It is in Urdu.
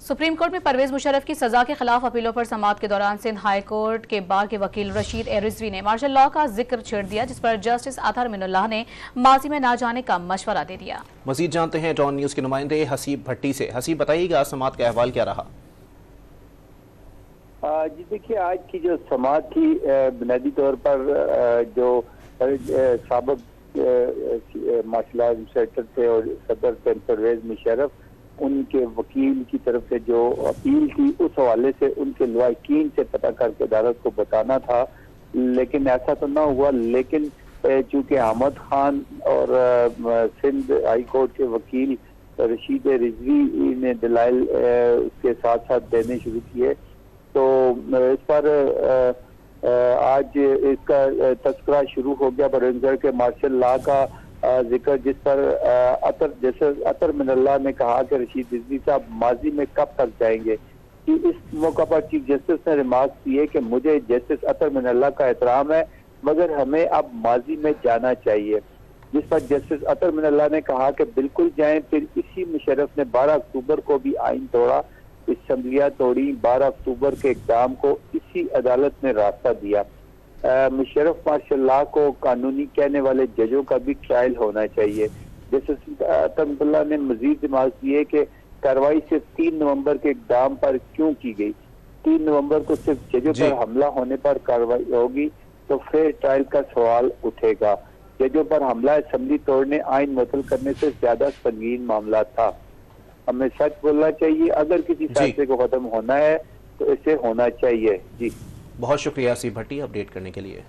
سپریم کورٹ میں پرویز مشرف کی سزا کے خلاف اپیلوں پر سماعت کے دوران سندھ ہائی کورٹ کے بار کے وکیل رشید اے رضوی نے مارشل لاء کا ذکر چھیڑ دیا، جس پر جسٹس اطہر من اللہ نے ماضی میں نہ جانے کا مشورہ دے دیا۔ مزید جانتے ہیں ڈان نیوز کے نمائندے حسیب بھٹی سے۔ حسیب، بتائیے گا سماعت کا احوال کیا رہا؟ جی دیکھیے، آج کی جو سماعت تھی بنیادی طور پر جو سابق مارشل لاء ایڈمنسٹریٹر تھے اور صدر تھے پرویز مشرف، ان کے وکیل کی طرف سے جو اپیل تھی اس حوالے سے ان کے لواحقین سے پتہ کر کے عدالت کو بتانا تھا، لیکن ایسا تو نہ ہوا۔ لیکن چونکہ احمد خان اور سندھ ہائی کورٹ کے وکیل رشید رضوی نے دلائل اس کے ساتھ ساتھ دینے شروع کیے، تو اس پر آج اس کا تذکرہ شروع ہو گیا پرویز کے مارشل لاء کا ذکر، جس پر اطہر من اللہ نے کہا کہ رشید رضوی صاحب ماضی میں کب تک جائیں گے۔ اس موقع پر چیف جسٹس نے ریمارک کیے کہ مجھے جسٹس اطہر من اللہ کا احترام ہے، مگر ہمیں اب ماضی میں جانا چاہیے، جس پر جسٹس اطہر من اللہ نے کہا کہ بالکل جائیں۔ پھر اسی مشرف نے 12 اکتوبر کو بھی آئین توڑا، اسمبلیاں توڑی، 12 اکتوبر کے اقدام کو اسی عدالت نے راستہ دیا۔ مشرف مارشل لاء کو قانونی کہنے والے ججوں کا بھی ٹرائل ہونا چاہیے۔ جسٹس اطہر من اللہ نے مزید ریمارک کیے کہ کارروائی صرف 3 نومبر کے اقدام پر کیوں کی گئی۔ 3 نومبر کو صرف ججوں پر حملہ ہونے پر کارروائی ہوگی تو پھر ٹرائل کا سوال اٹھے گا۔ ججوں پر حملہ اسمبلی توڑنے، آئین معطل کرنے سے زیادہ سنگین معاملہ تھا۔ ہمیں سچ بولنا چاہیے، اگر کسی فیصلے کو ختم ہونا ہے تو اسے ہونا چاہیے۔ جی بہت شکریہ حسیب بھٹی اپڈیٹ کرنے کے لیے۔